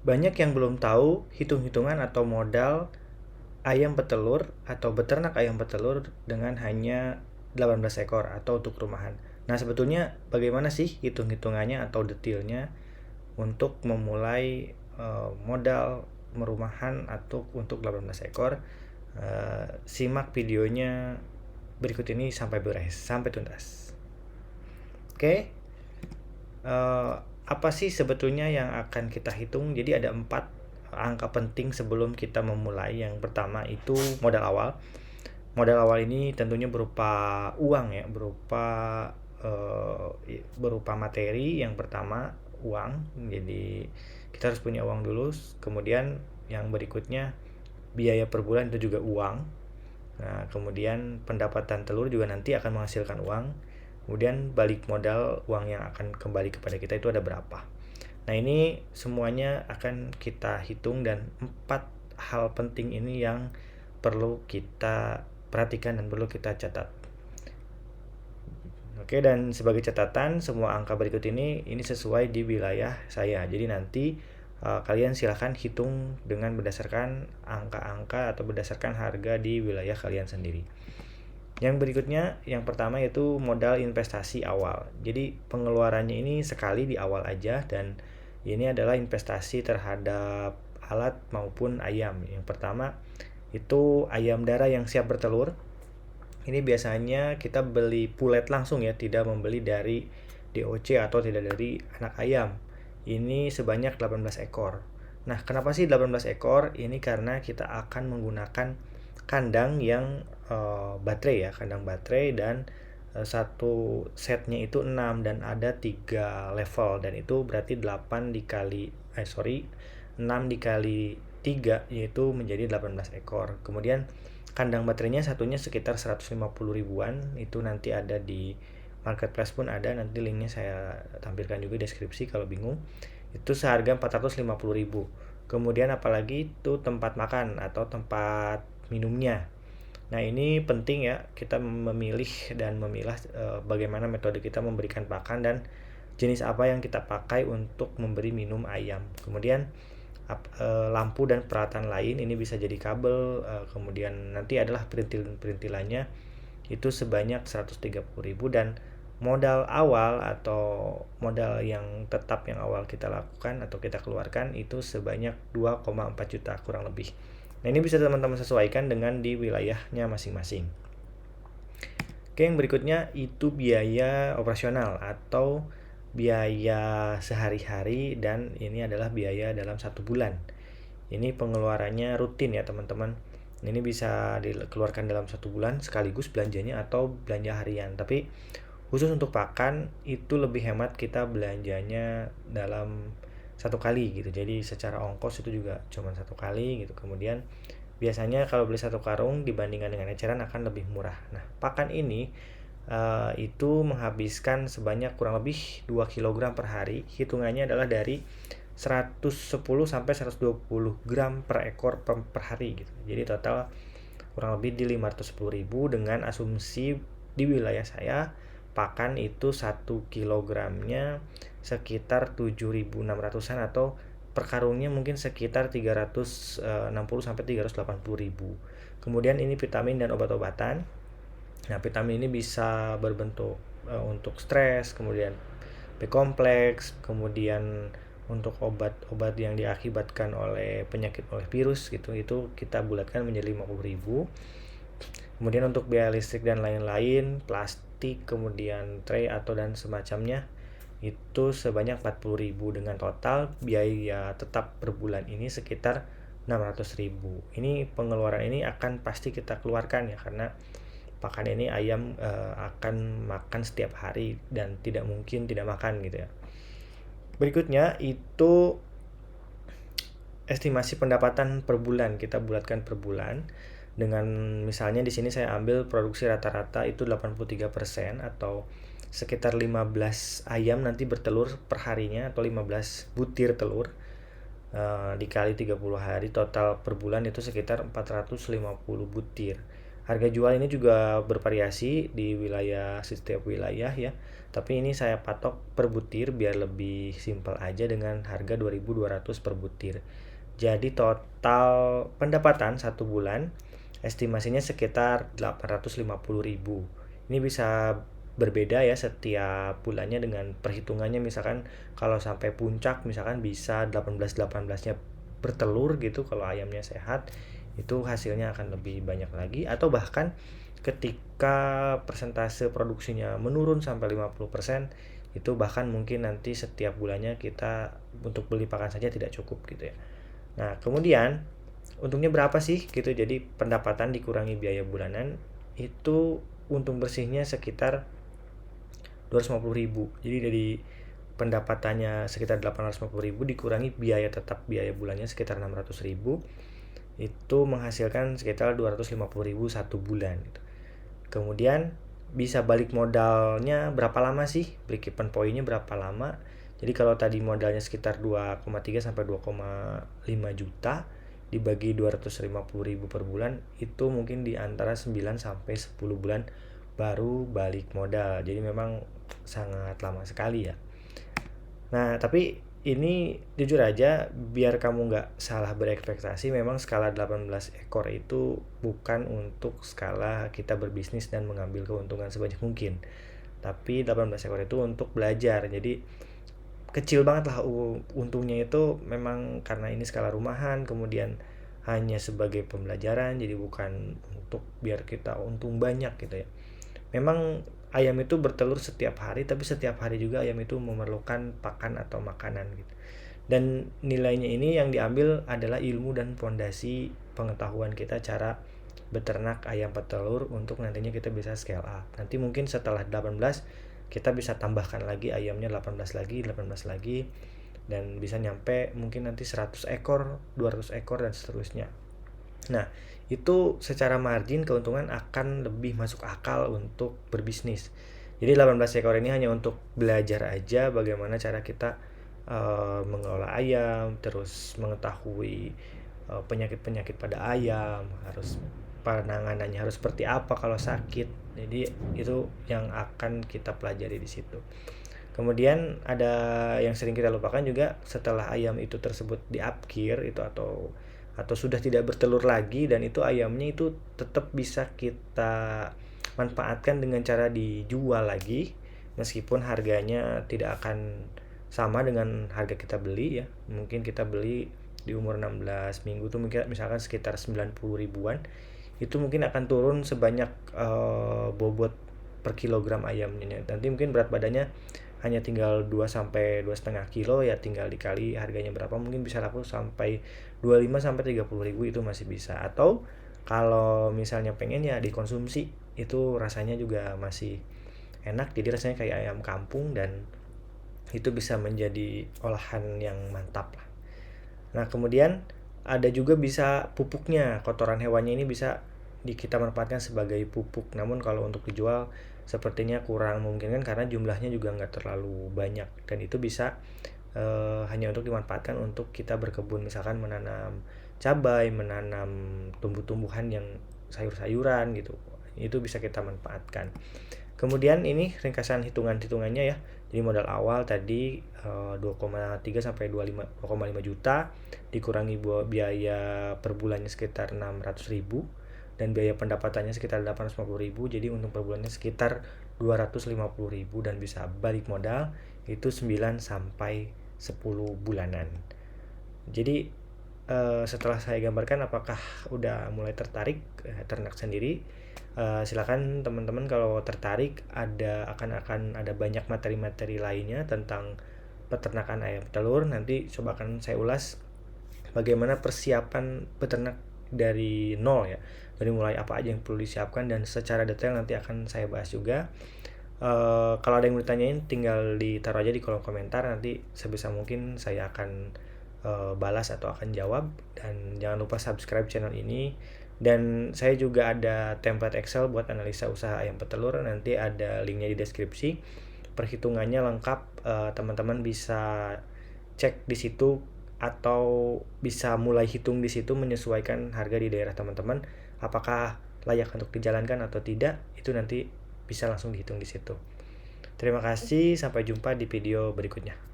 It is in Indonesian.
Banyak yang belum tahu hitung-hitungan atau modal ayam petelur atau beternak ayam petelur dengan hanya 18 ekor atau untuk rumahan. Nah, sebetulnya bagaimana sih hitung-hitungannya atau detailnya untuk memulai modal merumahan atau untuk 18 ekor? Simak videonya berikut ini sampai tuntas. Oke, apa sih sebetulnya yang akan kita hitung? Jadi ada 4 angka penting sebelum kita memulai. Yang pertama itu modal awal. Modal awal ini tentunya berupa uang ya, berupa materi. Yang pertama uang. Jadi kita harus punya uang dulu. Kemudian yang berikutnya biaya per bulan itu juga uang. Nah, kemudian pendapatan telur juga nanti akan menghasilkan uang. Kemudian balik modal, uang yang akan kembali kepada kita itu ada berapa. Nah, ini semuanya akan kita hitung dan 4 hal penting ini yang perlu kita perhatikan dan perlu kita catat. Oke, dan sebagai catatan, semua angka berikut ini sesuai di wilayah saya. Jadi nanti kalian silahkan hitung dengan berdasarkan angka-angka atau berdasarkan harga di wilayah kalian sendiri. Yang berikutnya, yang pertama yaitu modal investasi awal. Jadi pengeluarannya ini sekali di awal aja, dan ini adalah investasi terhadap alat maupun ayam. Yang pertama itu ayam darah yang siap bertelur. Ini biasanya kita beli pulet langsung ya, tidak membeli dari DOC atau tidak dari anak ayam. Ini sebanyak 18 ekor. Nah, kenapa sih 18 ekor? Ini karena kita akan menggunakan kandang yang baterai ya, kandang baterai, dan satu setnya itu 6 dan ada 3 level, dan itu berarti 6 dikali 3 yaitu menjadi 18 ekor. Kemudian kandang baterainya satunya sekitar 150 ribuan, itu nanti ada di marketplace pun ada, nanti linknya saya tampilkan juga di deskripsi kalau bingung. Itu seharga 450 ribu. Kemudian apalagi itu tempat makan atau tempat minumnya. Nah, ini penting ya, kita memilih dan memilah bagaimana metode kita memberikan pakan dan jenis apa yang kita pakai untuk memberi minum ayam. Kemudian lampu dan peralatan lain ini bisa jadi kabel, kemudian nanti adalah perintilannya itu sebanyak 130.000, dan modal awal atau modal yang tetap yang awal kita lakukan atau kita keluarkan itu sebanyak 2,4 juta kurang lebih. Nah, ini bisa teman-teman sesuaikan dengan di wilayahnya masing-masing. Oke, yang berikutnya itu biaya operasional atau biaya sehari-hari, dan ini adalah biaya dalam 1 bulan. Ini pengeluarannya rutin ya teman-teman. Ini bisa dikeluarkan dalam 1 bulan sekaligus belanjanya atau belanja harian. Tapi khusus untuk pakan itu lebih hemat kita belanjanya dalam 1 kali gitu. Jadi secara ongkos itu juga cuma 1 kali gitu. Kemudian biasanya kalau beli 1 karung dibandingkan dengan eceran akan lebih murah. Nah, pakan ini itu menghabiskan sebanyak kurang lebih 2 kg per hari. Hitungannya adalah dari 110 sampai 120 gram per ekor per hari gitu. Jadi total kurang lebih di 510.000, dengan asumsi di wilayah saya pakan itu 1 kilogramnya sekitar 7.600-an, atau per karungnya mungkin sekitar 360 sampai 380.000. Kemudian ini vitamin dan obat-obatan. Nah, vitamin ini bisa berbentuk untuk stres, kemudian B-kompleks, kemudian untuk obat-obat yang diakibatkan oleh penyakit oleh virus gitu, itu kita bulatkan menjadi 50.000. Kemudian untuk biaya listrik dan lain-lain, plastik, kemudian tray atau dan semacamnya, itu sebanyak 40.000, dengan total biaya tetap per bulan ini sekitar 600.000. Ini pengeluaran ini akan pasti kita keluarkan ya, karena pakan ini ayam akan makan setiap hari dan tidak mungkin tidak makan gitu ya. Berikutnya itu estimasi pendapatan per bulan, kita bulatkan per bulan dengan misalnya di sini saya ambil produksi rata-rata itu 83%, atau sekitar 15 ayam nanti bertelur per harinya atau 15 butir telur, dikali 30 hari, total per bulan itu sekitar 450 butir. Harga jual ini juga bervariasi di wilayah setiap wilayah ya. Tapi ini saya patok per butir biar lebih simpel aja dengan harga 2.200 per butir. Jadi total pendapatan satu bulan estimasinya sekitar 850.000. Ini bisa berbeda ya setiap bulannya dengan perhitungannya, misalkan kalau sampai puncak misalkan bisa 18-18-nya bertelur gitu kalau ayamnya sehat, itu hasilnya akan lebih banyak lagi. Atau bahkan ketika persentase produksinya menurun sampai 50%, itu bahkan mungkin nanti setiap bulannya kita untuk beli pakan saja tidak cukup gitu ya. Nah, kemudian untungnya berapa sih gitu. Jadi pendapatan dikurangi biaya bulanan itu untung bersihnya sekitar 250.000. Jadi dari pendapatannya sekitar 850.000 dikurangi biaya tetap biaya bulannya sekitar 600.000, itu menghasilkan sekitar 250.000 satu bulan gitu. Kemudian bisa balik modalnya berapa lama sih? Break even point-nya berapa lama? Jadi kalau tadi modalnya sekitar 2,3 sampai 2,5 juta dibagi 250.000 per bulan, itu mungkin di antara 9 sampai 10 bulan baru balik modal. Jadi memang sangat lama sekali ya. Nah, tapi ini jujur aja biar kamu nggak salah berekspektasi, memang skala 18 ekor itu bukan untuk skala kita berbisnis dan mengambil keuntungan sebanyak mungkin. Tapi 18 ekor itu untuk belajar. Jadi kecil banget lah untungnya itu, memang karena ini skala rumahan, kemudian hanya sebagai pembelajaran, jadi bukan untuk biar kita untung banyak gitu ya. Memang ayam itu bertelur setiap hari, tapi setiap hari juga ayam itu memerlukan pakan atau makanan gitu. Dan nilainya ini yang diambil adalah ilmu dan fondasi pengetahuan kita cara beternak ayam petelur untuk nantinya kita bisa scale up. Nanti mungkin setelah 18 kita bisa tambahkan lagi ayamnya 18 lagi, 18 lagi, dan bisa nyampe mungkin nanti 100 ekor, 200 ekor dan seterusnya. Nah, itu secara margin keuntungan akan lebih masuk akal untuk berbisnis. Jadi 18 ekor ini hanya untuk belajar aja bagaimana cara kita mengelola ayam, terus mengetahui penyakit-penyakit pada ayam, harus penanganannya harus seperti apa kalau sakit. Jadi itu yang akan kita pelajari di situ. Kemudian ada yang sering kita lupakan juga, setelah ayam itu tersebut diapkir itu atau sudah tidak bertelur lagi, dan itu ayamnya itu tetap bisa kita manfaatkan dengan cara dijual lagi, meskipun harganya tidak akan sama dengan harga kita beli ya. Mungkin kita beli di umur 16 minggu tuh mungkin misalkan sekitar 90 ribuan, itu mungkin akan turun sebanyak bobot per kilogram ayamnya. Nanti mungkin berat badannya hanya tinggal 2 sampai 2,5 kilo ya, tinggal dikali harganya berapa, mungkin bisa laku sampai 25 sampai 30 ribu, itu masih bisa. Atau kalau misalnya pengen ya dikonsumsi, itu rasanya juga masih enak, jadi rasanya kayak ayam kampung dan itu bisa menjadi olahan yang mantap lah. Nah, kemudian ada juga bisa pupuknya, kotoran hewannya ini bisa kita manfaatkan sebagai pupuk. Namun kalau untuk dijual sepertinya kurang memungkinkan karena jumlahnya juga nggak terlalu banyak, dan itu bisa hanya untuk dimanfaatkan untuk kita berkebun, misalkan menanam cabai, menanam tumbuh-tumbuhan yang sayur-sayuran gitu, itu bisa kita manfaatkan. Kemudian ini ringkasan hitungannya ya. Jadi modal awal tadi 2,3 sampai 2,5 juta, dikurangi biaya per bulannya sekitar 600.000, dan biaya pendapatannya sekitar 850.000, jadi untung per bulannya sekitar 250.000, dan bisa balik modal itu 9 sampai 10 bulanan. Jadi setelah saya gambarkan, apakah udah mulai tertarik ternak sendiri? Silakan teman-teman kalau tertarik, akan ada banyak materi-materi lainnya tentang peternakan ayam telur. Nanti coba akan saya ulas bagaimana persiapan peternak dari nol ya, dari mulai apa aja yang perlu disiapkan, dan secara detail nanti akan saya bahas juga. Kalau ada yang mau ditanyain tinggal ditaruh aja di kolom komentar, nanti sebisa mungkin saya akan balas atau akan jawab. Dan jangan lupa subscribe channel ini, dan saya juga ada template Excel buat analisa usaha ayam petelur, nanti ada linknya di deskripsi. Perhitungannya lengkap, teman-teman bisa cek di situ atau bisa mulai hitung di situ, menyesuaikan harga di daerah teman-teman apakah layak untuk dijalankan atau tidak, itu nanti bisa langsung dihitung di situ. Terima kasih, sampai jumpa di video berikutnya.